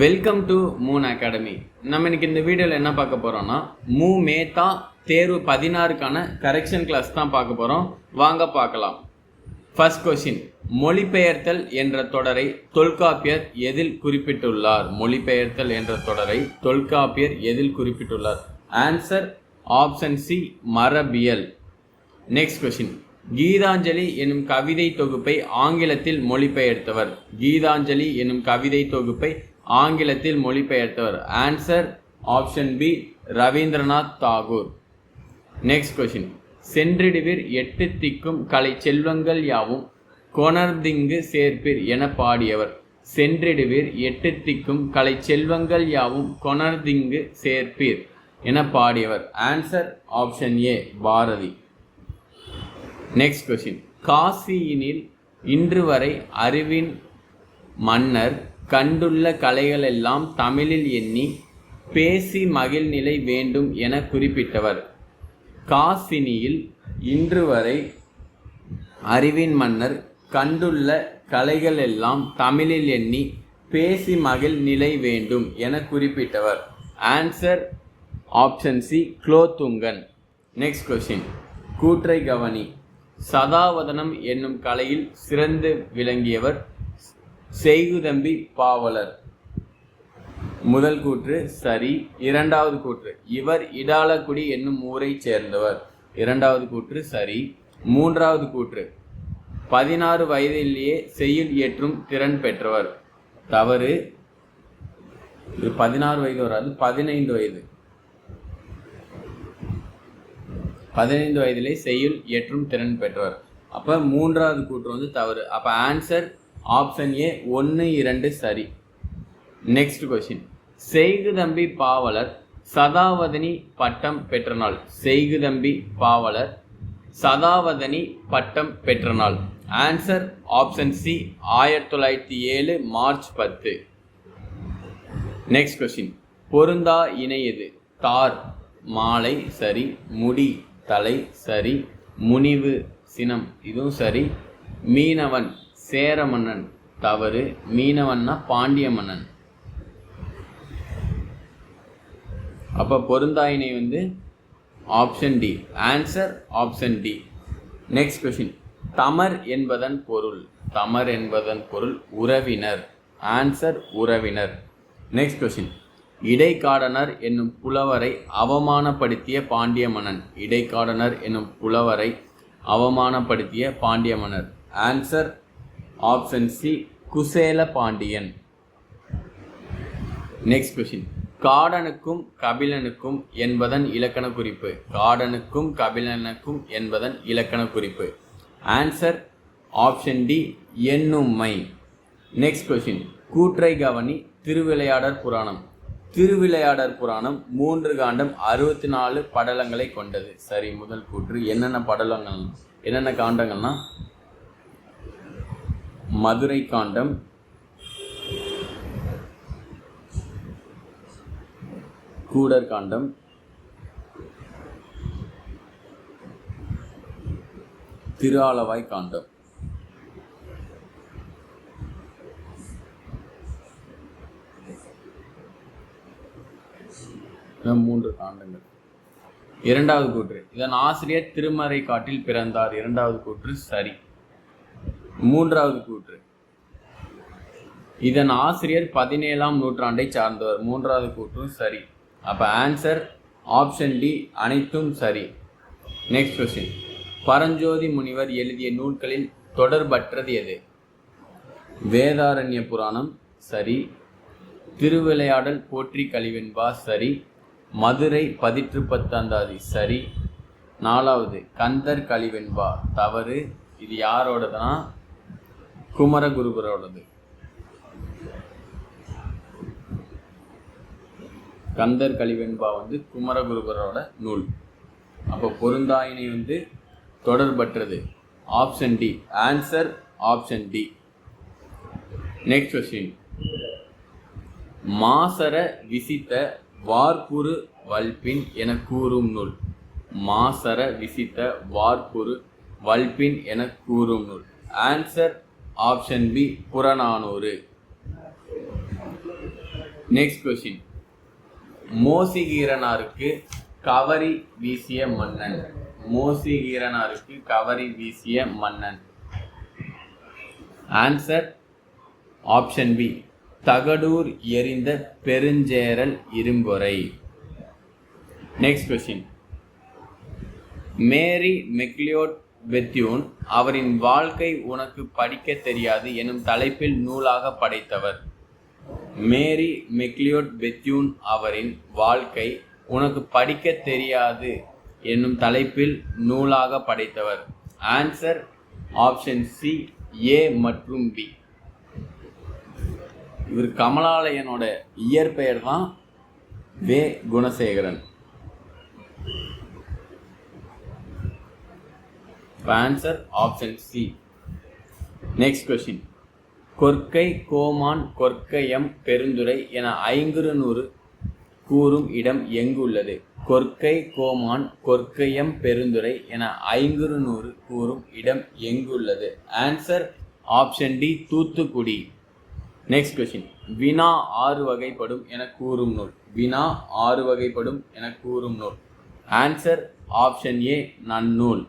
Welcome to Moon academy. நம்ம இன்னைக்கு இந்த வீடியோவில் என்ன பார்க்க போகிறோம்னா மேத்தா தேர்வு 16க்கான கரெக்ஷன் கிளாஸ் தான் பார்க்க போகிறோம். வாங்க பார்க்கலாம். ஃபர்ஸ்ட் கொஸ்டின், மொழிபெயர்த்தல் என்ற தொடரை தொல்காப்பியர் எதில் குறிப்பிட்டுள்ளார்? மொழிபெயர்த்தல் என்ற தொடரை தொல்காப்பியர் எதில் குறிப்பிட்டுள்ளார்? ஆன்சர் ஆப்ஷன் சி, மரபியல். நெக்ஸ்ட் கொஸ்டின், கீதாஞ்சலி எனும் கவிதை தொகுப்பை ஆங்கிலத்தில் மொழிபெயர்த்தவர்? கீதாஞ்சலி எனும் கவிதை தொகுப்பை ஆங்கிலத்தில் மொழிபெயர்த்தவர்? Answer option B, Rabindranath Tagore. Next question, சென்றிடுவீர் எட்டு திக்கும் கலை செல்வங்கள் யாவும் கொணர்திங்கு சேர்ப்பீர் என பாடியவர்? சென்றிடுவீர் எட்டு திக்கும் கலை செல்வங்கள் யாவும் கொணர்திங்கு சேர்ப்பீர் என பாடியவர்? Answer option A, Bharathi. Next question, காசியினில் இன்று வரை அறிவின் மன்னர் கண்டுள்ள கலைகளெல்லாம் தமிழில் எண்ணி பேசி மகிழ்நிலை வேண்டும் என குறிப்பிட்டவர்? காசினியில் இன்று வரை அறிவின் மன்னர் கண்டுள்ள கலைகளெல்லாம் தமிழில் எண்ணி பேசி மகிழ் நிலை வேண்டும் என குறிப்பிட்டவர்? Answer option C, Kulothungan. Next question, கூற்றை கவனி. சதாவதனம் என்னும் கலையில் சிறந்து விளங்கியவர் செய்குதம்பி பாவலர். முதல் கூற்று சரி. இரண்டாவது கூற்று, இவர் இடாலக்குடி என்னும் ஊரை சேர்ந்தவர். இரண்டாவது கூற்று சரி. மூன்றாவது கூற்று, 16 வயதிலேயே செய்யுள் இயற்றும் திறன் பெற்றவர். தவறு. இது 16 வயது வராது, 15 வயது. 15 வயதிலே செய்யுள் இயற்றும் திறன் பெற்றவர். அப்போ மூன்றாவது கூற்று தவறு. அப்போ ஆன்சர் ஆப்ஷன் ஏ, 1, 2 சரி. நெக்ஸ்ட் கொஸ்டின், செய்குதம்பி பாவலர் சதாவதனி பட்டம் பெற்ற நாள்? செய்குதம்பி பாவலர் சதாவதனி பட்டம் பெற்ற நாள்? Answer option C, 1907 March 10. Next question, பொருந்தா இணை எது? தார் மாலை சரி, முடி தலை சரி, முனிவு சினம் இதுவும் சரி, மீனவன் சேர மன்னன் தவறு. மீனவன்னா பாண்டிய மன்னன். அப்ப பொருந்தாயினை option D. Answer option D. Next question, தமர் என்பதன் பொருள்? தமர் என்பதன் பொருள் உறவினர். ஆன்சர் உறவினர். நெக்ஸ்ட் கொஸ்டின், இடைக்காடனர் என்னும் புலவரை அவமானப்படுத்திய பாண்டிய மன்னன்? இடைக்காடனர் என்னும் புலவரை அவமானப்படுத்திய பாண்டிய மன்னர்? Answer option C, Kusela Pandiyan. Next question, காடனுக்கும் கபிலனுக்கும் என்பதன் இலக்கண குறிப்பு? காடனுக்கும் கபிலனுக்கும் என்பதன் இலக்கண குறிப்பு? ஆன்சர் ஆப்ஷன் டி, எண்ணும்மை. நெக்ஸ்ட் கொஸ்டின், கூற்றை கவனி. திருவிளையாடற் புராணம். திருவிளையாடற் புராணம் 3 காண்டம் 64 படலங்களை கொண்டது. சரி. முதல் கூற்று. என்னென்ன படலங்கள், என்னென்ன காண்டங்கள்னா மதுரை காண்டம், கூடர் காண்டம், திருஆலவாய் காண்டம். மூன்று காண்டங்கள். இரண்டாவது கூற்று, இதன் ஆசிரியர் திருமறை காட்டில் பிறந்தார். இரண்டாவது கூற்று சரி. மூன்றாவது கூற்று, இதன் ஆசிரியர் 17ஆம் நூற்றாண்டை சார்ந்தவர். மூன்றாவது கூற்றும் சரி. அப்ப ஆன்சர் ஆப்ஷன் டி, அனைத்தும் சரி. நெக்ஸ்ட் கொஸ்டின், பரஞ்சோதி முனிவர் எழுதிய நூல்களில் தொடர்பற்றது எது? வேதாரண்ய புராணம் சரி. திருவிளையாடல் போற்றி கலிவெண்பா சரி. மதுரை 18 சரி. 4வது கந்தர் கலிவெண்பா தவறு. இது யாரோடதுன்னா குமரகுருபரோடது. கந்தர் கலிவெண்பா குமரகுருபரோட நூல். அப்போ பொருந்தாயினை தொடர்பற்றது. Option D. Answer option D. Next question, மாசர விசித்த வார்ப்புரு வல்பின் என கூறும் நூல்? மாசர விசித்த வார்ப்புரு வல்பின் என கூறும் நூல்? Answer option B, Purananuru. Next question. மோசிகீரனாருக்கு கவரி வீசிய மன்னன். மோசிகீரனாருக்கு கவரி வீசிய மன்னன். ஆன்சர் ஆப்ஷன் பி, தகடூர் எறிந்த Perunjeral Irumporai. Next question. Mary McLeod Bethune அவரின் வாழ்க்கை உனக்கு படிக்க தெரியாது எனும் தலைப்பில் நூலாக படைத்தவர். மேரி மெக்லியோட் பெத்யூன் அவரின் வாழ்க்கை உனக்கு படிக்க தெரியாது என்னும் தலைப்பில் நூலாக படைத்தவர். ஆன்சர் ஆப்ஷன் சி, ஏ மற்றும் பி. இவர் கமலாலயனோட இயற்பெயர் தான் வே. Gunasekaran. Answer option C. Next question. கொற்கை கோமான் கொற்கையம் பெருந்துறை என 500 கூறும் இடம் எங்கு உள்ளது? கொற்கை கோமான் கொற்கையம் பெருந்துறை என 500 கூறும் இடம் எங்குள்ளது? Answer option D, Thoothukudi. Next question. வினா 6 வகைப்படும் என கூறும் நூல். வினா 6 வகைப்படும் என கூறும் நூல். Answer option A, Nannool.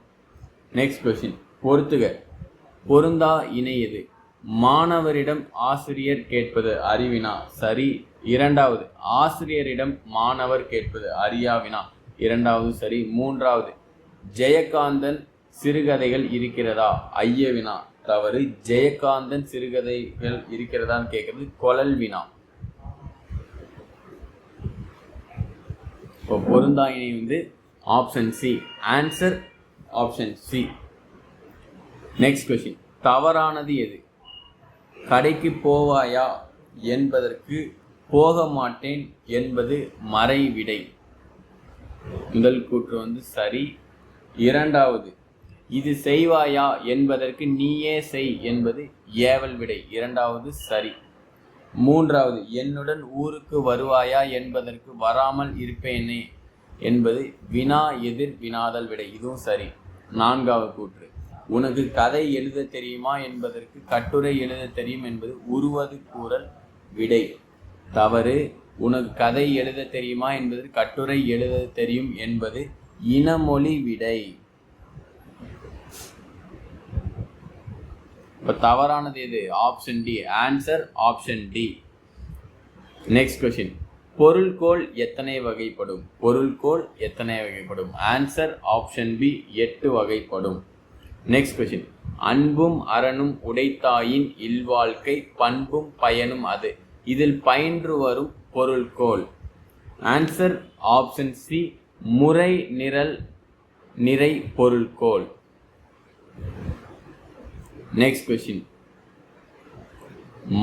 Next question. பொறுத்துக. பொருந்தா இணை எது? மாணவரிடம் ஆசிரியர் கேட்பது அறிவினா, சரி. இரண்டாவது, ஆசிரியரிடம் மாணவர் கேட்பது அறியாவினா, இரண்டாவது சரி. மூன்றாவது, ஜெயகாந்தன் சிறுகதைகள் இருக்கிறதா, ஐயவினா, தவறு. ஜெயகாந்தன் சிறுகதைகள் இருக்கிறதான்னு கேட்கறது கொழல் வினா. இப்போ பொருந்தா இணை வந்து option C. Answer option C. Next question. தவறானது எது? கடைக்கு போவாயா என்பதற்கு போக மாட்டேன் என்பது மறை விடை. முதல் கூற்று வந்து சரி. இரண்டாவது, இது செய்வாயா என்பதற்கு நீயே செய் என்பது ஏவல் விடை. இரண்டாவது சரி. மூன்றாவது, என்னுடன் ஊருக்கு வருவாயா என்பதற்கு வராமல் இருப்பேனே என்பது வினா எதிர் வினாதல் விடை. இதுவும் சரி. நான்காவது கூற்று, உனக்கு கதை எழுத தெரியுமா என்பதற்கு கட்டுரை எழுத தெரியும் என்பது உருவது கூறல் விடை. தவறு. உனக்கு கதை எழுத தெரியுமா என்பதற்கு கட்டுரை எழுத தெரியும் என்பது இனமொழி விடை. இப்ப தவறானது எது? Option D. Answer option D. Next question. பொருள்கோள் எத்தனை வகைப்படும்? பொருள்கோள் எத்தனை வகைப்படும்? ஆன்சர் ஆப்ஷன் பி, 8 வகைப்படும். Next question. அன்பும் அரணும் உடைத்தாயின் இல்வாழ்க்கை பண்பும் பயனும் அது, இதில் பயின்று வரும் பொருள்கோள். ஆன்சர் ஆப்ஷன் சி, முறை நிரல் நிறை பொருள்கோள். Next question.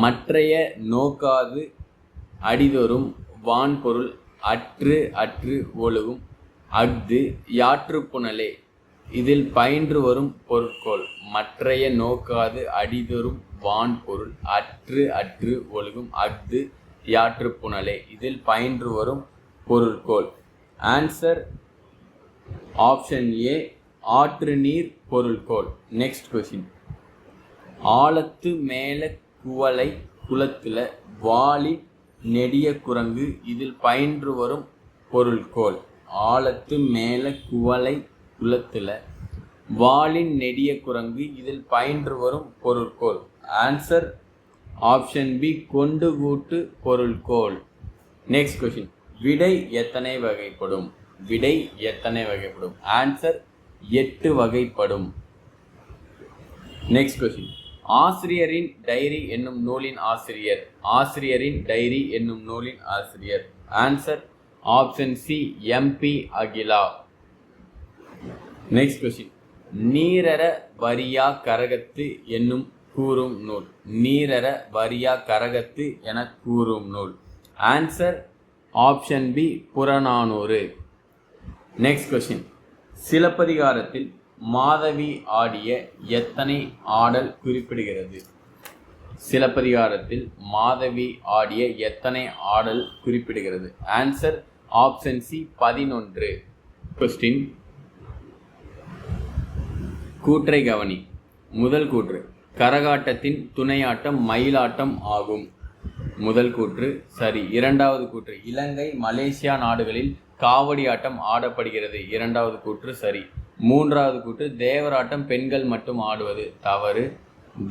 மற்றைய நோக்காது அடிதொரும் வான்பொருள் அற்று அற்று ஒழுகும் அஃது யாற்றுப்புணலே, இதில் பயின்று வரும் பொருட்கோள். மற்றைய நோக்காது அடிதொரும் வான்பொருள் அற்று அற்று ஒழுகும் அஃது யாற்றுப்புணலே, இதில் பயின்று வரும் பொருட்கோள். ஆன்சர் ஆப்ஷன் ஏ, ஆற்று நீர் பொருட்கோள். Next question. ஆழத்து மேல குவளை குளத்துல வாளின் நெடிய குரங்கு, இதில் பயின்று வரும் பொருட்கோள். ஆழத்து மேல குவளை குளத்துல வாளின் நெடிய குரங்கு, இதில் பயின்று வரும் பொருட்கோள். ஆன்சர் ஆப்ஷன் பி, கொண்டு கூட்டு பொருட்கோள். Next question. விடை எத்தனை வகைப்படும்? விடை எத்தனை வகைப்படும்? ஆன்சர் 8 வகைப்படும். Next question. ஆசிரியரின் டைரி என்னும் நூலின் ஆசிரியர். ஆசிரியரின் டைரி என்னும் நூலின் ஆசிரியர். Answer option C, M P Akila. Next question. நீரற வரியா கரகத்து என்னும் கூறும் நூல். நீரற வரியா கரகத்து என கூறும் நூல். Answer option B, Purananuru. Next question. சிலப்பதிகாரத்தில் மாதவி ஆடிய எத்தனை ஆடல் குறிப்பிடுகிறது? சிலப்பதிகாரத்தில் மாதவி ஆடிய எத்தனை ஆடல் குறிப்பிடுகிறது? Answer option C, 11. கொஸ்டின். கூற்றை கவனி. முதல் கூற்று, கரகாட்டத்தின் துணையாட்டம் மயிலாட்டம் ஆகும். முதல் கூற்று சரி. இரண்டாவது கூற்று இலங்கை மலேசியா நாடுகளில் காவடி ஆட்டம் ஆடப்படுகிறது. இரண்டாவது கூற்று சரி. மூன்றாவது கூற்று தேவராட்டம் பெண்கள் மட்டும் ஆடுவது தவறு.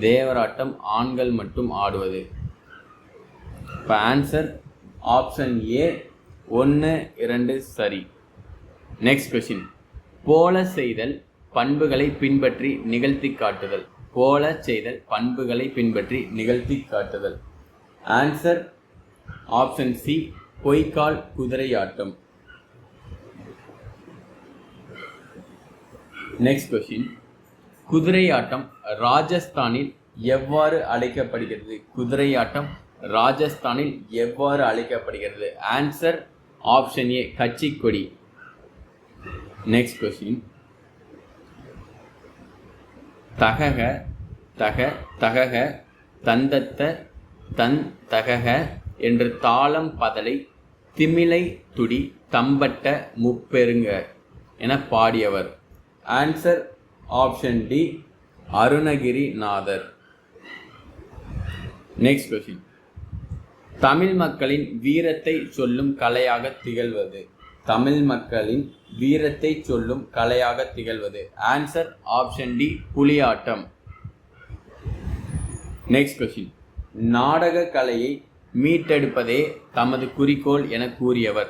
தேவராட்டம் ஆண்கள் மட்டும் ஆடுவது. இப்போ ஆன்சர் ஆப்ஷன் ஏ 1, 2 சரி. Next question. போல செய்தல் பண்புகளை பின்பற்றி நிகழ்த்தி காட்டுதல். போல செய்தல் பண்புகளை பின்பற்றி நிகழ்த்தி காட்டுதல். ஆன்சர் ஆப்ஷன் சி பொய்க்கால் குதிரையாட்டம். Next question. குதிரையாட்டம் ராஜஸ்தானில் எவ்வாறு அழைக்கப்படுகிறது? குதிரையாட்டம் ராஜஸ்தானில் எவ்வாறு அழைக்கப்படுகிறது? ஆன்சர் ஆப்ஷன் ஏ கட்சி கொடி. Next question. தகக தக தகக தந்தத்த தன் தகக என்று தாளம் பதலை திமிலை துடி தம்பட்ட முப்பெருங்க என பாடியவர். Answer option D Arunagirinathar. Next question. Tamil மக்களின் வீரத்தை சொல்லும் கலையாக திகழ்வது. தமிழ் மக்களின் வீரத்தை சொல்லும் கலையாக திகழ்வது. ஆன்சர் ஆப்ஷன் டி புலியாட்டம். Next question. நாடக கலையை மீட்டெடுப்பதே தமது குறிக்கோள் என கூறியவர்.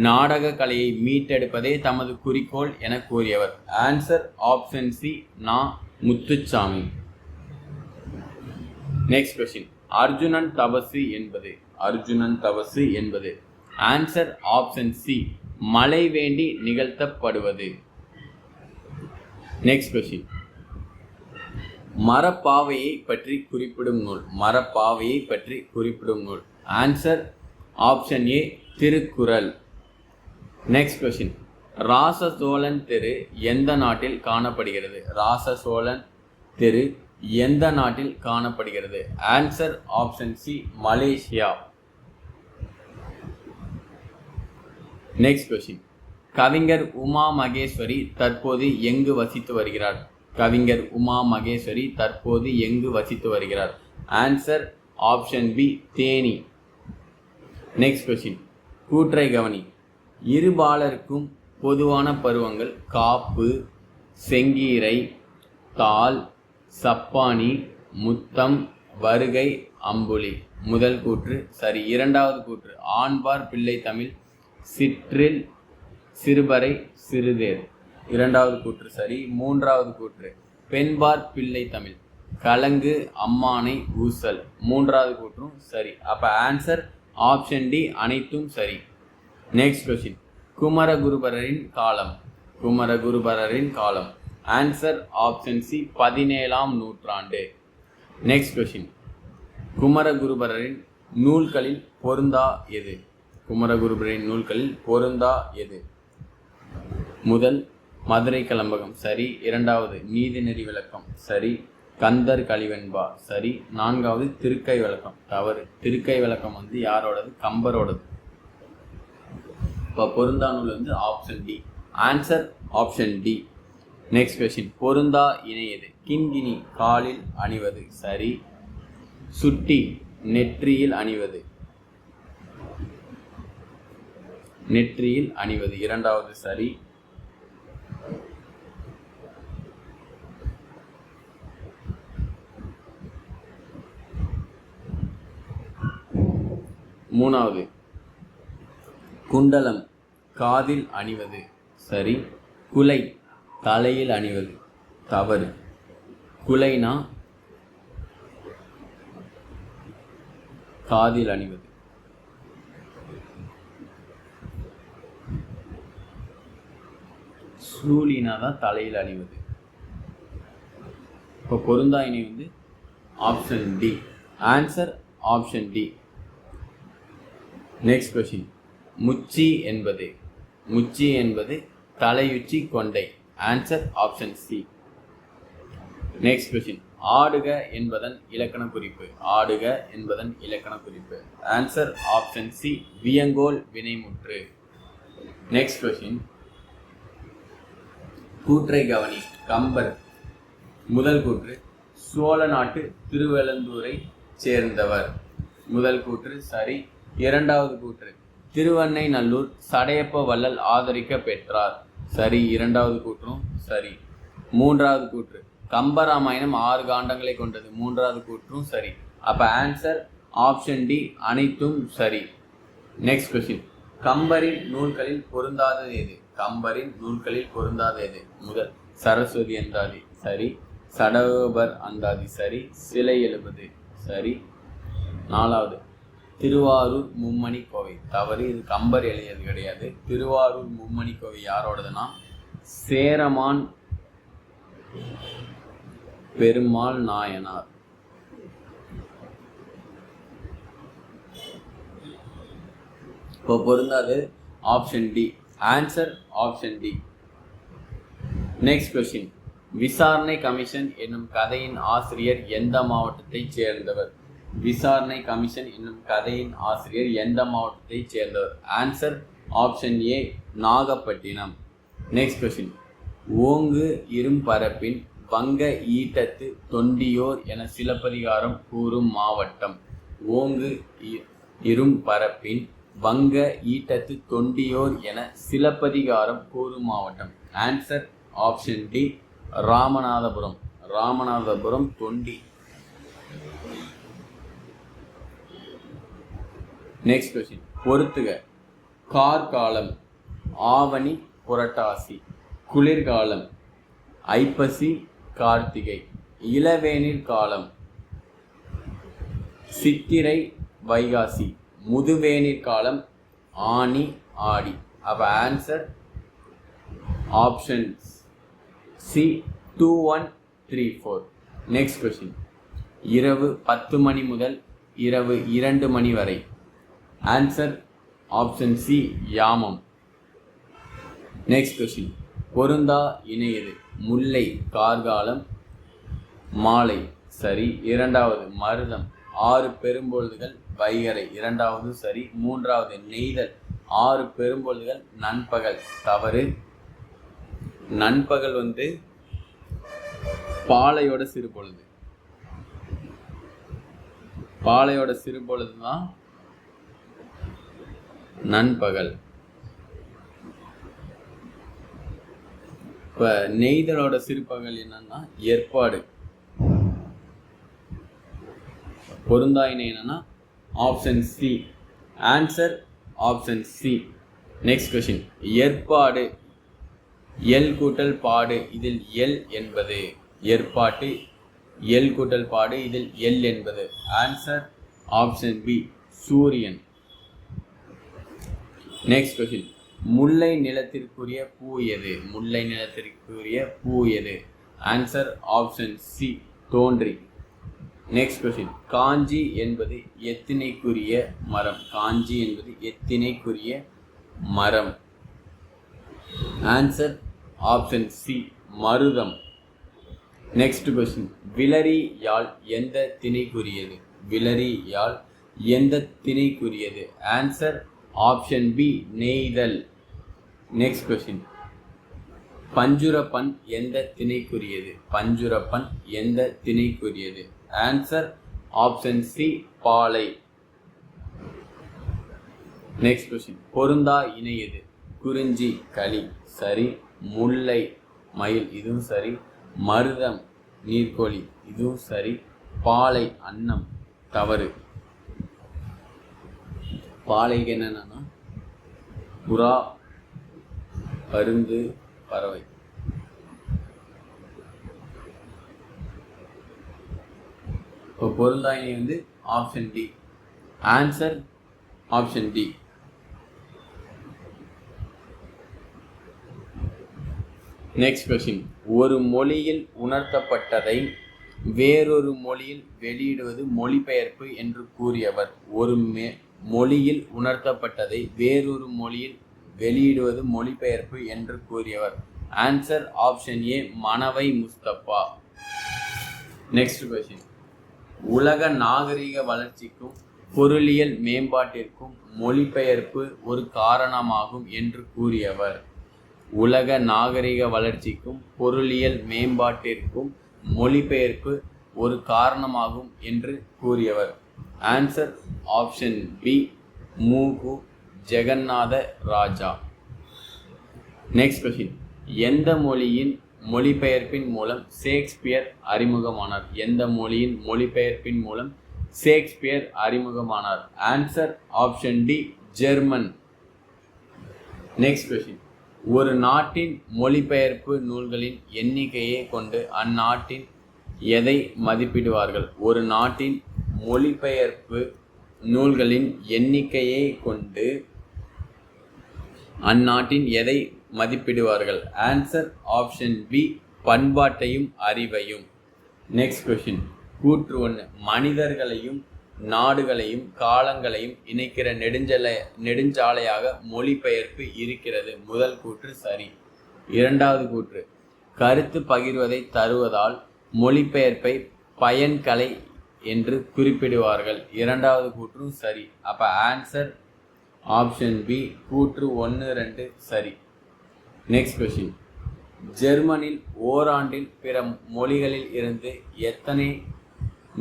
நாடக கலையை மீட்டெடுப்பதே தமது குறிக்கோள் என கூறியவர். ஆன்சர் ஆப்ஷன் சி நா முத்துச்சாமி. Next question. அர்ஜுனன் தபசு என்பது. அர்ஜுனன் தபசு என்பது. ஆன்சர் ஆப்ஷன் சி மழை வேண்டி நிகழ்த்தப்படுவது. Next question. மரப்பாவையை பற்றி குறிப்பிடும் நூல். மரப்பாவையை பற்றி குறிப்பிடும் நூல். Answer option A Thirukkural. Next question. ராச சோழன் தெரு எந்த நாட்டில் காணப்படுகிறது? ராச சோழன் தெரு எந்த நாட்டில் காணப்படுகிறது? Answer option C Malaysia. Next question. கவிஞர் உமா மகேஸ்வரி தற்போது எங்கு வசித்து வருகிறார்? கவிஞர் உமா மகேஸ்வரி தற்போது எங்கு வசித்து வருகிறார்? Answer option B Theni. Next question. கூற்றை கவனி. இருபாலருக்கும் பொதுவான பருவங்கள் காப்பு, செங்கீரை, தாள், சப்பானி, முத்தம், வருகை, அம்புலி. முதல் கூற்று சரி. இரண்டாவது கூற்று ஆண்பார் பிள்ளை தமிழ் சிற்றில் சிறுபறை சிறுதேர். இரண்டாவது கூற்று சரி. மூன்றாவது கூற்று பெண்பார் பிள்ளை தமிழ் கலங்கு அம்மானை ஊசல். மூன்றாவது கூற்றும் சரி. அப்ப ஆன்சர் ஆப்ஷன் டி அனைத்தும் சரி. Next question. குமரகுருபரரின் காலம். குமரகுருபரரின் காலம். ஆன்சர் ஆப்ஷன் சி 17ஆம் நூற்றாண்டு. Next question. குமரகுருபரரின் நூல்களில் பொருந்தா எது? குமரகுருபரரின் நூல்களில் பொருந்தா எது? முதல் மதுரை கலம்பகம் சரி. இரண்டாவது நீதிநெறி விளக்கம் சரி. கந்தர் கலிவெண்பா சரி. நான்காவது திருக்கை விளக்கம் தவறு. திருக்கை விளக்கம் யாரோடது? கம்பரோடது. இப்போ பொருந்தா நூல் option D. Answer option D. Next question. பொருந்தா இணையது. கிண்கிணி காலில் அணிவது சரி. சுட்டி நெற்றியில் அணிவது. நெற்றியில் அணிவது இரண்டாவது சரி. மூணாவது குண்டலம் காதில் அணிவது சரி. குலை தலையில் அணிவது தவறு. குலைனா காதில் அணிவது. சூலினா தான் தலையில் அணிவது. இப்போ பொருந்தா இணை option D. Answer option D. Next question. முச்சி என்பது. முச்சி என்பது தலையுச்சி கொண்டை. Answer option C. Next question. ஆடுக என்பதன் இலக்கண குறிப்பு. ஆடுக என்பதன் இலக்கண குறிப்பு. ஆன்சர் ஆப்ஷன் சி வியங்கோல் வினைமுற்று. Next question. கூற்றை கவனி. கம்பர். முதல் கூற்று சோழ நாட்டு திருவெளந்தூரை சேர்ந்தவர். முதல் கூற்று சரி. இரண்டாவது கூற்று திருவெண்ணைநல்லூர் சடையப்ப வள்ளல் ஆதரிக்க பெற்றார். சரி. இரண்டாவது கூற்றும் சரி. மூன்றாவது கூற்று கம்பராமாயணம் 6 காண்டங்களை கொண்டது. மூன்றாவது கூற்றும் சரி. அப்ப ஆன்சர் ஆப்ஷன் டி அனைத்தும் சரி. நெக்ஸ்ட் கொஸ்டின், கம்பரின் நூல்களில் பொருந்தாதது எது? கம்பரின் நூல்களில் பொருந்தாதது எது? முதல் சரஸ்வதி அந்தாதி சரி. சடகோபர் அந்தாதி சரி. சிலை எழுபது சரி. நாலாவது திருவாரூர் மும்மணி கோவை தவறு. இது கம்பர் எழுதியது கிடையாது. திருவாரூர் மும்மணி கோவை யாரோடதுன்னா சேரமான் பெருமாள் நாயனார். இப்போ பொருந்தாது option D. Answer option D. Next question, விசாரணை கமிஷன் என்னும் கதையின் ஆசிரியர் எந்த மாவட்டத்தை சேர்ந்தவர்? விசாரணை கமிஷன் என்னும் கதையின் ஆசிரியர் எந்த மாவட்டத்தை சேர்ந்தவர்? ஆன்சர் ஆப்ஷன் ஏ நாகப்பட்டினம். நெக்ஸ்ட் கொஸ்டின், ஓங்கு இரும்பரப்பின் வங்க ஈட்டத்து தொண்டியோர் என சிலப்பதிகாரம் கூறும் மாவட்டம். ஓங்கு இரும்பரப்பின் வங்க ஈட்டத்து தொண்டியோர் என சிலப்பதிகாரம் கூறும் மாவட்டம். Answer option D Ramanathapuram. Ramanathapuram Thondi. Next question, பொறுத்துக. கார்காலம் ஆவணி புரட்டாசி. குளிர்காலம் ஐப்பசி கார்த்திகை. இளவேநீர் காலம் சித்திரை வைகாசி. முதுவேநீர் காலம் ஆனி ஆடி. அப்ப answer option C 2134. Next question, இரவு 10 மணி முதல் இரவு 2 மணி வரை. ஆன்சர் ஆப்ஷன் சி யாமம். நெக்ஸ்ட் கொஸ்டின், பொருந்தா இணையது. முல்லை கார்காலம் மாலை சரி. இரண்டாவது மருதம் 6 பெரும்பொழுதுகள் வைகறை. இரண்டாவது சரி. மூன்றாவது நெய்தல் 6 பெரும்பொழுதுகள் நண்பகல் தவறு. நண்பகல் பாலையோட சிறு பொழுது. பாலையோட சிறு பொழுது தான் நண்பகல். இப்ப நெய்தலோட சிறுபகல் என்னன்னா ஏற்பாடு. பொருந்தாயினை என்னன்னா option C. Answer option C. Next question, ஏற்பாடு எல் கூட்டல் பாடு இதில் எல் என்பது. ஏற்பாட்டு எல் கூட்டல் பாடு இதில் எல் என்பது. ஆன்சர் ஆப்ஷன் பி சூரியன். நெக்ஸ்ட் கொஸ்டின், முல்லை நிலத்திற்குரிய பூ எது? முல்லை நிலத்திற்குரிய பூ எது? ஆன்சர் ஆப்ஷன் சி தோன்றி. நெக்ஸ்ட் கொஸ்டின், காஞ்சி என்பது எத்தினைக்குரிய மரம்? காஞ்சி என்பது எத்தினைக்குரிய மரம்? ஆன்சர் ஆப்ஷன் சி மருதம். நெக்ஸ்ட் கொஸ்டின், விளரி யாழ் எந்த திணைக்குரியது? விளரி யாழ் எந்த திணைக்குரியது? ஆன்சர் ஆப்ஷன் பி நெய்தல். நெக்ஸ்ட் கொஸ்டின், பஞ்சுரப்பன் எந்த திணைக்குரியது? பஞ்சுரப்பன் எந்த திணைக்குரியது? ஆன்சர் ஆப்ஷன் சி பாலை. நெக்ஸ்ட் கொஸ்டின், பொருந்தா இணையது. குறிஞ்சி களி சரி. முல்லை மயில் இதுவும் சரி. மருதம் நீர்க்கோழி இதுவும் சரி. பாலை அன்னம் தவறு. பாலைக்கு என்னன்னா புறா பருந்து பறவை. இப்போ பொருந்தாயினி option D. Answer option D. Next question, ஒரு மொழியில் உணர்த்தப்பட்டதை வேறொரு மொழியில் வெளியிடுவது மொழிபெயர்ப்பு என்று கூறியவர். ஒரு மொழியில் உணர்த்தப்பட்டதை வேறொரு மொழியில் வெளியிடுவது மொழிபெயர்ப்பு என்று கூறியவர். Answer option A Manavai Mustafa. Next question, உலக நாகரிக வளர்ச்சிக்கும் பொருளியல் மேம்பாட்டிற்கும் மொழிபெயர்ப்பு ஒரு காரணமாகும் என்று கூறியவர். உலக நாகரிக வளர்ச்சிக்கும் பொருளியல் மேம்பாட்டிற்கும் மொழிபெயர்ப்பு ஒரு காரணமாகும் என்று கூறியவர். ஆன்சர் ஆப்ஷன் பி மூகு ஜெகநாத ராஜா. Next question. எந்த மொழியின் மொழிபெயர்ப்பின் மூலம் ஷேக்ஸ்பியர் அறிமுகமானார்? எந்த மொழியின் மொழிபெயர்ப்பின் மூலம் ஷேக்ஸ்பியர் அறிமுகமானார்? Answer option D German. Next question. ஒரு நாட்டின் மொழிபெயர்ப்பு நூல்களின் எண்ணிக்கையை கொண்டு அந்நாட்டின் எதை மதிப்பிடுவார்கள்? ஒரு நாட்டின் மொழிபெயர்ப்பு நூல்களின் எண்ணிக்கையை கொண்டு அந்நாட்டின் எதை மதிப்பிடுவார்கள்? ஆன்சர் ஆப்ஷன் பி பண்பாட்டையும் அறிவையும். Next question. கூற்று 1. மனிதர்களையும் நாடுகளையும் காலங்களையும் இணைக்கிற நெடுஞ்சாலையாக மொழிபெயர்ப்பு இருக்கிறது. முதல் கூற்று சரி. இரண்டாவது கூற்று. கருத்து பகிர்வதை தருவதால் மொழிபெயர்ப்பை பயன்கலை என்று குறிப்பிடுவார்கள். இரண்டாவது கூற்றும் சரி. அப்ப ஆன்சர் ஆப்ஷன் பி கூற்று 1, 2 சரி. Next question. ஜெர்மனில் ஓராண்டில் பிற மொழிகளில் இருந்து எத்தனை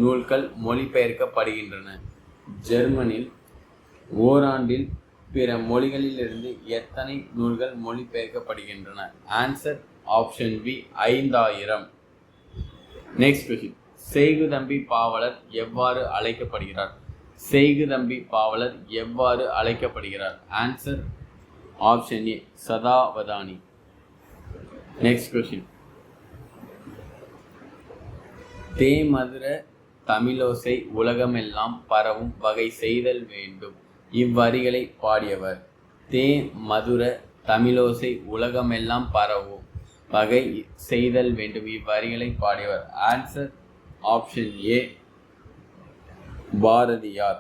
நூல்கள் மொழிபெயர்க்கப்படுகின்றன? ஜெர்மனில் ஓராண்டில் பிற மொழிகளில் இருந்து எத்தனை நூல்கள் மொழிபெயர்க்கப்படுகின்றன? Answer option B 5000. Next question. Seykuthambi Pavalar எவ்வாறு அழைக்கப்படுகிறார்? செய்குதம்பி பாவலர் எவ்வாறு அழைக்கப்படுகிறார்? ஆன்சர் ஆப்ஷன் ஏ சதாவதானி. Next question. தேமதுர தமிழோசை உலகமெல்லாம் பரவும் வகை செய்தல் வேண்டும். இவ்வரிகளை பாடியவர்? தேமதுர தமிழோசை உலகமெல்லாம் பரவும் வகை செய்தல் வேண்டும். இவ்வரிகளை பாடியவர்? Answer option A Bharathiyar.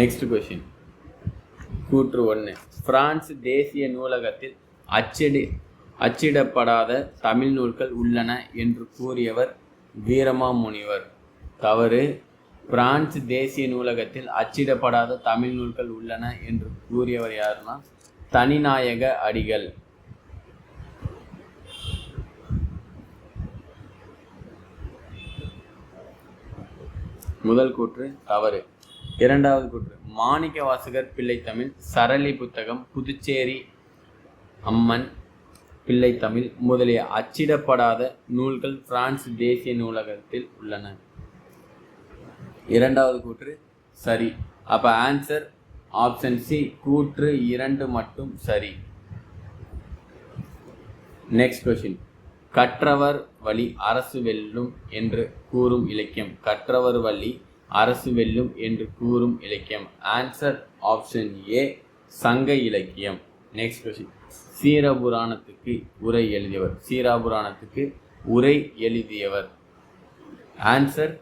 Next question. கூற்று 1. பிரான்ஸ் தேசிய நூலகத்தில் அச்சிடப்படாத தமிழ் நூல்கள் உள்ளன என்று கூறியவர் வீரமாமுனிவர். தவறு. பிரான்ஸ் தேசிய நூலகத்தில் அச்சிடப்படாத தமிழ் நூல்கள் உள்ளன என்று கூறியவர் யாருன்னா தனிநாயக அடிகள். முதல் கூற்று தவறு. இரண்டாவது கூற்று. மாணிக்கவாசகர் பிள்ளைத்தமிழ், சரளி புத்தகம், புதுச்சேரி அம்மன் பிள்ளைத்தமிழ் முதலிய அச்சிடப்படாத நூல்கள் பிரான்ஸ் தேசிய நூலகத்தில் உள்ளன. இரண்டாவது கூற்று சரி. அப்ப ஆன்சர் ஆப்ஷன் சி கூற்று 2 மட்டும் சரி. Next question. கற்றவர் வழி அரசு வெல்லும் என்று கூறும் இலக்கியம். கற்றவர் வழி அரசு வெல்லும் என்று கூறும் இலக்கியம். ஆன்சர் ஆப்ஷன் ஏ சங்க இலக்கியம். Next question. சீரபுராணத்துக்கு உரை எழுதியவர். சீராபுராணத்துக்கு உரை எழுதியவர். ஆன்சர்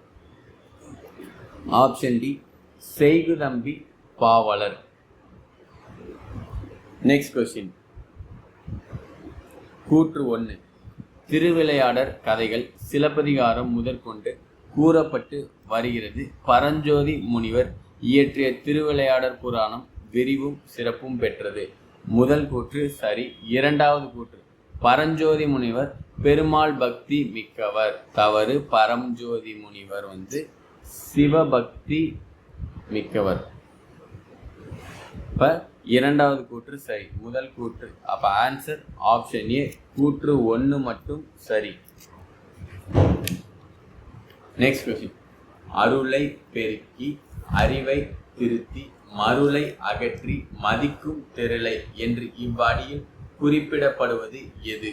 ஆப்ஷன் டி செய்குதம்பி பாவலர். Next question. கூற்று 1. திருவிளையாடற் கதைகள் சிலப்பதிகாரம் முதற்கொண்டு கூறப்பட்டு வருகிறது. பரஞ்சோதி முனிவர் இயற்றிய திருவிளையாடற் புராணம் விரிவும் சிறப்பும் பெற்றது. முதல் கூற்று சரி. இரண்டாவது கூற்று. பரஞ்சோதி முனிவர் பெருமாள் பக்தி மிக்கவர். தவறு. பரஞ்சோதி முனிவர் சிவபக்தி மிக்கவர். இப்ப இரண்டாவது கூற்று சரி. முதல் கூற்று. அப்ப ஆன்சர் ஆப்ஷன் ஏ கூற்று 1 மட்டும் சரி. Next question. அருளை பெருக்கி அறிவை திருத்தி மருளை அகற்றி மதிக்கும் திரளை என்று இவ்வடியில் குறிப்பிடப்படுவது எது?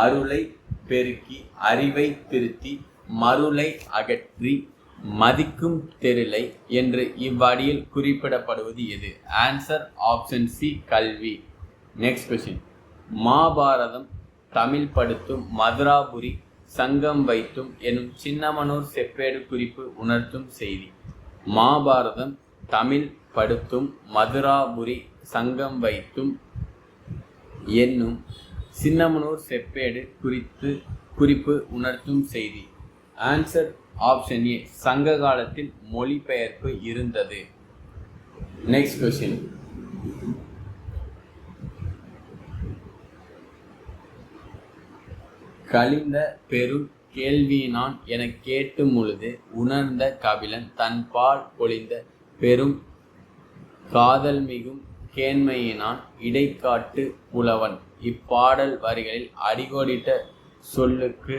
அருளை பெருக்கி அறிவை திருத்தி மருளை அகற்றி மதிக்கும் தெருளை என்று இவ்வடியில் குறிப்பிடப்படுவது எது? ஆன்சர் ஆப்ஷன் சி கல்வி. Next question. மாபாரதம் தமிழ் படுத்தும் மதுராபுரி சங்கம் வைத்தும் எனும் சின்னமனூர் செப்பேடு குறிப்பு உணர்த்தும் செய்தி. மாபாரதம் தமிழ் படுத்தும் மதுராபுரி சங்கம் வைத்தும் என்னும் சின்னமனூர் செப்பேடு குறிப்பு உணர்த்தும் செய்தி. ஆன்சர் ஆப்ஷன் ஏ சங்க காலத்தில் மொழிபெயர்ப்பு இருந்தது. Next question. கலிந்த பெரு கேள்வியினான் எனக் கேட்டு முழுது உணர்ந்த கபிலன் தன்பால் பொழிந்த பெரும் காதல் மிகும் கேண்மையினான் இடைக்காட்டு புலவன். இப்பாடல் வரிகளில் அடிகோடிட்ட சொல்லுக்கு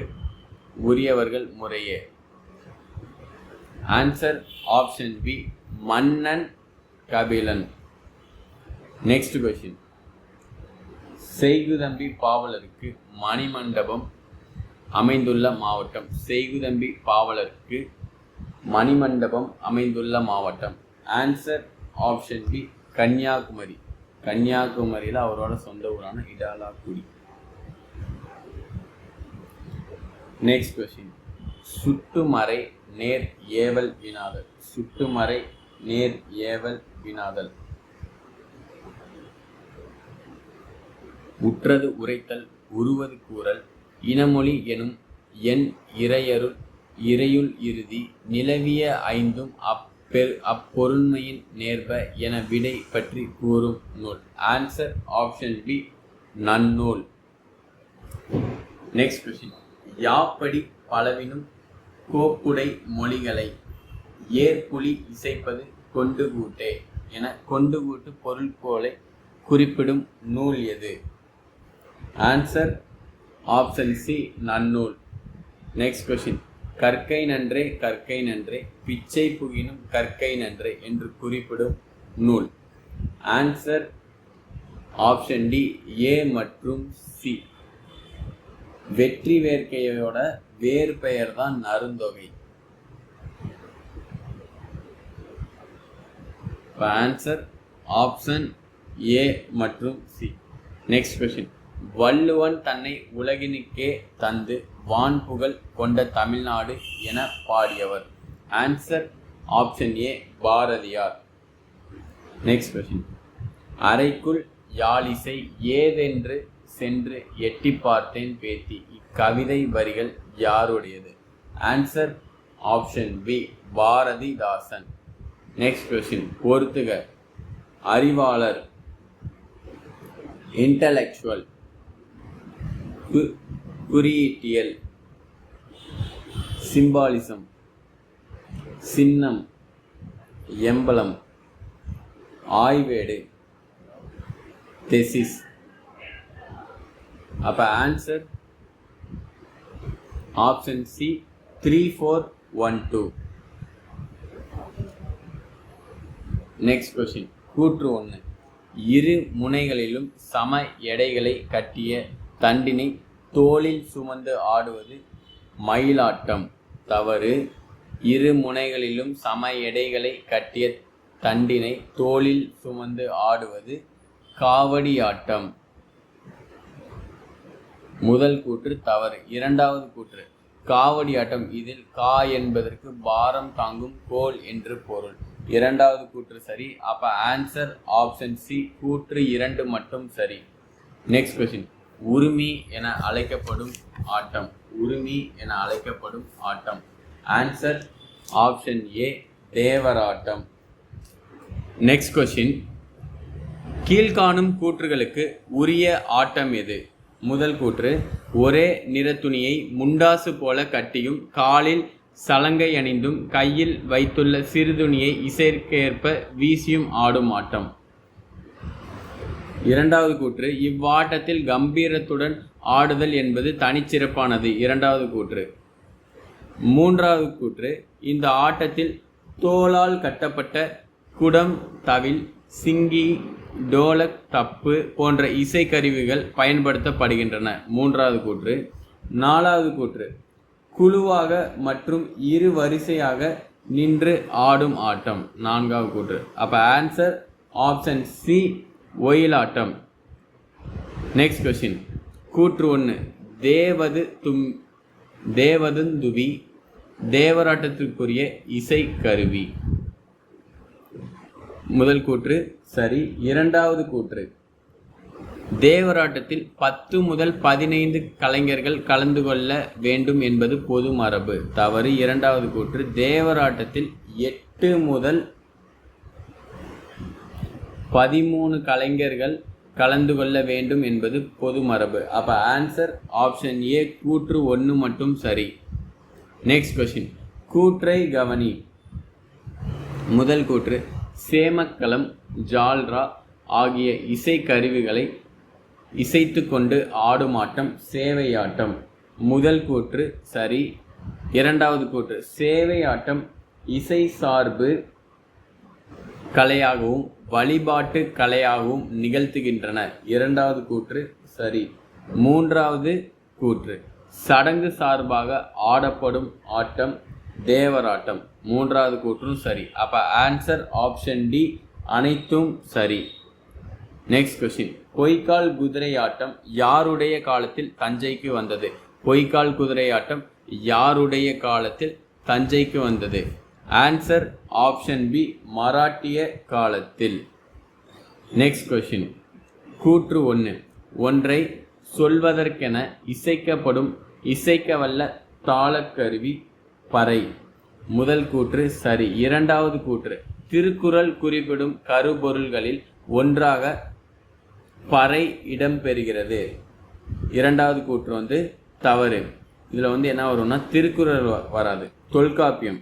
உரியவர்கள் முறையே. ஆன்சர் ஆப்ஷன் பி, மன்னன் கபிலன். Next question. செய்குதம்பி பாவலருக்கு மணிமண்டபம் அமைந்துள்ள மாவட்டம். செய்குதம்பி பாவலருக்கு மணிமண்டபம் அமைந்துள்ள மாவட்டம். Answer option B, Kanniyakumari. கன்னியாகுமரியில் அவரோட சொந்த ஊரான இடாலாக்குடி. Next question. சுட்டுமறை நேர் ஏவல் வினாதல். சுட்டுமறை நேர் ஏவல் வினாதல். உற்றது உரைத்தல் உருவது கூறல் இனமொழி எனும் என் இறையுள் இறுதி நிலவிய ஐந்தும் அப்பொருண்மையின் நேர்ப என விடை பற்றி கூறும் நூல். Answer option B, Nannul. Next question. யாப்படி பலவினும் கோப்புடை மொழிகளை ஏற்புலி இசைப்பது கொண்டுகூட்டே என கொண்டுகூட்டு பொருள்கோளை குறிப்பிடும் நூல் எது? Answer option C, Nannul. Next question. கற்கை நன்றே கற்கை நன்றே பிச்சை புகினும் கற்கை நன்றே என்று குறிப்பிடும் நூல். ஆன்சர் ஆப்ஷன் டி, ஏ மற்றும் சி. வெற்றி வேர்க்கையோட வேறு பெயர் தான் நருந்தொகை. ஆன்சர் ஆப்ஷன் ஏ மற்றும் சி. Next question. வள்ளுவன் தன்னை உலகினுக்கே தந்து வான்புகழ் கொண்ட தமிழ்நாடு என பாடியவர். Answer option A, Bharathiyar. Next question. அறைக்குள் யாழிசை ஏதென்று சென்று எட்டி பார்த்தேன் பேத்தி. இக்கவிதை வரிகள் யாருடையது? Answer option B, Bharathidasan. Next question. பொறுத்துக. அறிவாளர், இன்டலெக்சுவல், குறியீட்டியல், சிம்பாலிசம், சின்னம், எம்பலம், ஆய்வேடு, தெசிஸ். அப்ப answer option C, 3412. Next question. கூற்று 1. இரு முனைகளிலும் சம எடைகளை கட்டிய தண்டினை தோளில் சுமந்து ஆடுவது மயிலாட்டம். தவறு. இரு முனைகளிலும் சம எடைகளை கட்டிய தண்டினை தோளில் சுமந்து ஆடுவது காவடியாட்டம். முதல் கூற்று தவறு. இரண்டாவது கூற்று காவடியாட்டம். இதில் கா என்பதற்கு பாரம் தாங்கும் கோல் என்று பொருள். இரண்டாவது கூற்று சரி. அப்ப ஆன்சர் ஆப்ஷன் சி, கூற்று 2 மட்டும் சரி. Next question. உரிமை என அழைக்கப்படும் ஆட்டம். உரிமை என அழைக்கப்படும் ஆட்டம். ஆன்சர் ஆப்ஷன் ஏ, தேவராட்டம். Next question. கீழ்காணும் கூற்றுகளுக்கு உரிய ஆட்டம் எது? முதல் கூற்று. ஒரே நிறத்துணியை முண்டாசு போல கட்டியும் காலில் சலங்கை அணிந்தும் கையில் வைத்துள்ள சிறுதுணியை இசைக்கேற்ப வீசியும் ஆடும் ஆட்டம். இரண்டாவது கூற்று. இவ்வாட்டத்தில் கம்பீரத்துடன் ஆடுதல் என்பது தனிச்சிறப்பானது. இரண்டாவது கூற்று. மூன்றாவது கூற்று. இந்த ஆட்டத்தில் தோளால் கட்டப்பட்ட குடம், தவில், சிங்கி, டோலக், தப்பு போன்ற இசைக்கருவிகள் பயன்படுத்தப்படுகின்றன. மூன்றாவது கூற்று. நாலாவது கூற்று. குழுவாக மற்றும் இரு வரிசையாக நின்று ஆடும் ஆட்டம். நான்காவது கூற்று. அப்ப ஆன்சர் ஆப்ஷன் சி, ஒயிலாட்டம். Next question. கூற்று 1. தேவதுந்துவி தேவராட்டத்திற்குரிய இசை கருவி. முதல் கூற்று சரி. இரண்டாவது கூற்று. தேவராட்டத்தில் 10 முதல் 15 கலைஞர்கள் கலந்து கொள்ள வேண்டும் என்பது பொது மரபு. தவறு. இரண்டாவது கூற்று. தேவராட்டத்தில் 8 முதல் 13 கலைஞர்கள் கலந்து கொள்ள வேண்டும் என்பது பொது மரபு. அப்ப ஆன்சர் ஆப்ஷன் ஏ, கூற்று 1 மட்டும் சரி. நெக்ஸ்ட் கொஸ்டின், கூற்றை கவனி. முதல் கூற்று, சேமக்கலம், ஜால்ரா ஆகிய இசைக்கருவிகளை இசைத்து கொண்டு ஆடும் ஆட்டம் சேவையாட்டம். முதல் கூற்று சரி. இரண்டாவது கூற்று, சேவையாட்டம் இசை சார்பு கலையாகவும் வழிபாட்டு கலையாகவும் நிகழ்த்துகின்றன. இரண்டாவது கூற்று சரி. மூன்றாவது கூற்று, சடங்கு சார்பாக ஆடப்படும் ஆட்டம் தேவராட்டம். மூன்றாவது கூற்றும் சரி. அப்போ ஆன்சர் ஆப்ஷன் டி அனைத்தும் சரி. நெக்ஸ்ட் கொஸ்டின், பொய்க்கால் குதிரை ஆட்டம் யாருடைய காலத்தில் தஞ்சைக்கு வந்தது? பொய்க்கால் குதிரை ஆட்டம் யாருடைய காலத்தில் தஞ்சைக்கு வந்தது? ஆன்சர் ஆப்ஷன் பி மராட்டிய காலத்தில். நெக்ஸ்ட் கொஸ்டின், கூற்று 1, ஒன்றை சொல்வதற்கென இசைக்கப்படும் இசைக்கவல்ல தாளக்கருவி பறை. முதல் கூற்று சரி. இரண்டாவது கூற்று, திருக்குறள் குறிப்பிடும் கருப்பொருள்களில் ஒன்றாக பறை இடம்பெறுகிறது. இரண்டாவது கூற்று தவறு. இதில் என்ன வரும்னா திருக்குறள் வராது, தொல்காப்பியம்.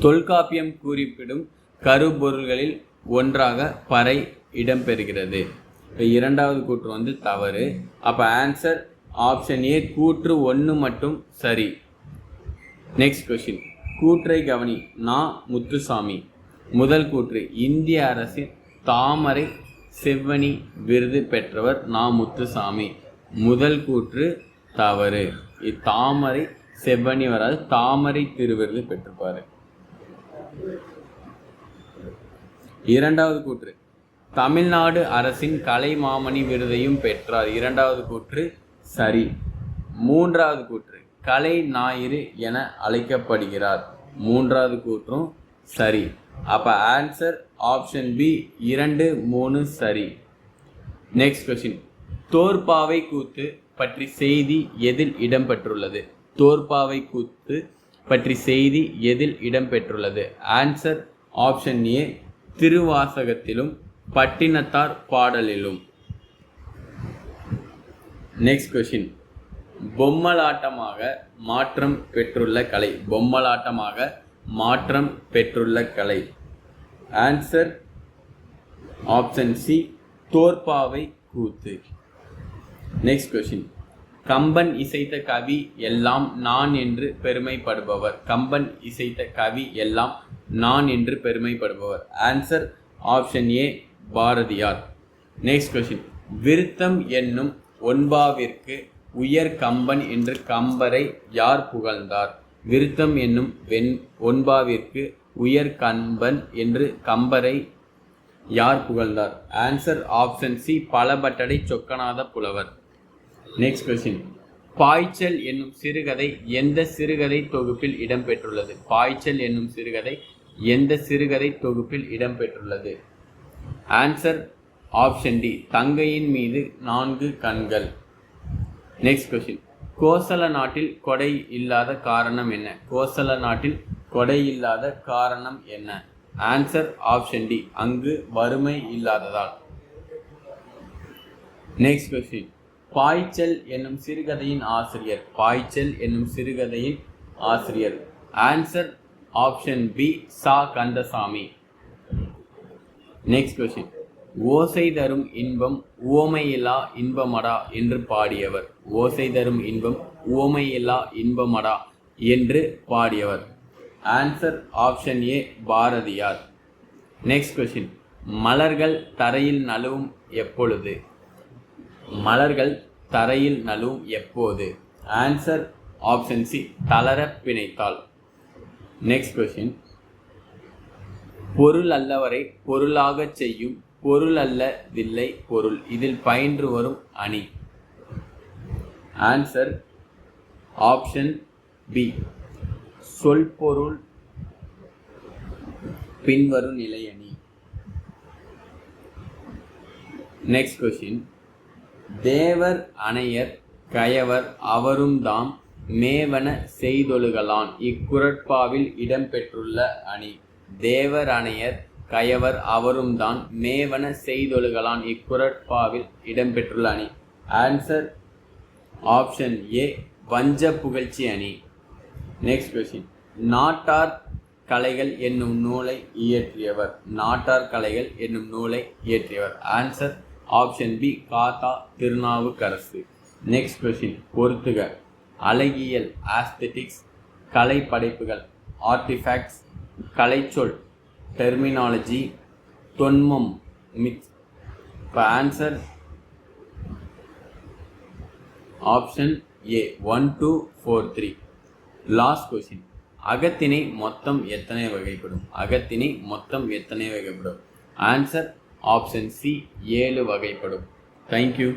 தொல்காப்பியம் குறிப்பிடும் கருப்பொருள்களில் ஒன்றாக பறை இடம்பெறுகிறது. இப்போ இரண்டாவது கூற்று தவறு. அப்போ ஆன்சர் ஆப்ஷன் ஏ கூற்று 1 மட்டும் சரி. நெக்ஸ்ட் கொஸ்டின், கூற்றை கவனி. நா. முத்துசாமி. முதல் கூற்று, இந்திய அரசின் தாமரை செவ்வனி விருது பெற்றவர் நா. முத்துசாமி. முதல் கூற்று தவறு. தாமரை செவ்வனி வராது, தாமரை திருவிருது பெற்றிருப்பாரு. இரண்டாவது கூற்று, தமிழ்நாடு அரசின் கலைமாமணி விருதையும் பெற்றார். இரண்டாவது கூற்று சரி. மூன்றாவது கூற்று, கலை ஞாயிறு என அழைக்கப்படுகிறார். மூன்றாவது கூற்றும் சரி. அப்போ ஆன்சர் ஆப்ஷன் பி 2, 3 சரி. நெக்ஸ்ட் கொஸ்டின், தோற்பாவை கூத்து பற்றி செய்தி எதில் இடம்பெற்றுள்ளது? தோற்பாவை கூத்து பற்றி செய்தி எதில் இடம்பெற்றுள்ளது? ஆன்சர் ஆப்ஷன் ஏ திருவாசகத்திலும் பட்டினத்தார் பாடலிலும். நெக்ஸ்ட் கொஸ்டின், பொம்மலாட்டமாக மாற்றம் பெற்றுள்ள கலை. பொம்மலாட்டமாக மாற்றம் பெற்றுள்ள கலை. ஆன்சர் ஆப்ஷன் சி தோற்பாவை கூத்து. நெக்ஸ்ட் கொஸ்டின், கம்பன் இசைத்த கவி எல்லாம் நான் என்று பெருமைப்படுபவர். கம்பன் இசைத்த கவி எல்லாம் நான் என்று பெருமைப்படுபவர். Answer option A Bharathiyar. Next question, விருத்தம் என்னும் ஒன்பாவிற்கு உயர் கம்பன் என்று கம்பரை யார் புகழ்ந்தார்? விருத்தம் என்னும் ஒன்பாவிற்கு உயர் கம்பன் என்று கம்பரை யார் புகழ்ந்தார்? ஆன்சர் ஆப்ஷன் சி பலபட்டடை சொக்கநாத புலவர். நெக்ஸ்ட் கொஸ்டின், பாய்ச்சல் என்னும் சிறுகதை எந்த சிறுகதை தொகுப்பில் இடம்பெற்றுள்ளது? பாய்ச்சல் என்னும் சிறுகதை எந்த சிறுகதை தொகுப்பில் இடம்பெற்றுள்ளது? ஆன்சர் ஆப்ஷன் டி தங்கையின் மீது 4 கண்கள். நெக்ஸ்ட் கொஸ்டின், கோசல நாட்டில் கொடை இல்லாத காரணம் என்ன? கோசல நாட்டில் கொடை இல்லாத காரணம் என்ன? ஆன்சர் ஆப்ஷன் டி அங்கு வறுமை இல்லாததால். நெக்ஸ்ட் கொஸ்டின், பாய்ச்சல் என்னும் சிறுகதையின் ஆசிரியர். பாய்ச்சல் என்னும் சிறுகதையின் ஆசிரியர். ஆன்சர் ஆப்ஷன் பி சா கந்தசாமி. நெக்ஸ்ட் கொஸ்டின், ஓசை தரும் இன்பம் உவமையில்லா இன்பமடா என்று பாடியவர். ஓசை தரும் இன்பம் உவமையில்லா இன்பமடா என்று பாடியவர். Answer option A Bharathiyar. Next question, மலர்கள் தரையில் நழுவும் எப்பொழுது? மலர்கள் தரையில் நழுவும் எப்போது? ஆன்சர் ஆப்ஷன் சி தளர பிணைத்தால். நெக்ஸ்ட் கொஸ்டின், பொருள் அல்லவரை பொருளாக செய்யும் பொருள் அல்லதில்லை பொருள். இதில் பயின்று வரும் அணி. ஆன்சர் ஆப்ஷன் பி சொல் பொருள் பின்வரும் நிலை அணி. நெக்ஸ்ட் கொஸ்டின், தேவர் அணையர் கயவர் அவரும் தாம் மேவன செய்தொழுகலான் இக்குறட்பாவில் இடம்பெற்றுள்ள அணி. தேவர் அணையர் கயவர் அவரும் தான் மேவன செய்தொழுகலான் இக்குறட்பாவில் இடம்பெற்றுள்ள அணி. ஆன்சர் ஆப்ஷன் ஏ வஞ்ச புகழ்ச்சி அணி. நெக்ஸ்ட் கொஸ்டின், நாட்டார் கலைகள் என்னும் நூலை இயற்றியவர். நாட்டார் கலைகள் என்னும் நூலை இயற்றியவர். ஆன்சர் ஆப்ஷன் பி காத்தா திருநாவுக்கரசு. நெக்ஸ்ட் கொஸ்டின், பொறுத்துக. அழகியல் ஆஸ்தெட்டிக்ஸ், கலை படைப்புகள் ஆர்டிஃபேக்ட்ஸ், கலைச்சொல் டெர்மினாலஜி, தொன்மம் மித். இப்போ answer option A 1 2 4 3. Last question, அகத்திணை மொத்தம் எத்தனை வகைப்படும். அகத்திணை மொத்தம் எத்தனை வகைப்படும். ஆன்சர் ஆப்ஷன் சி 7 வகைப்படும். தேங்க்யூ.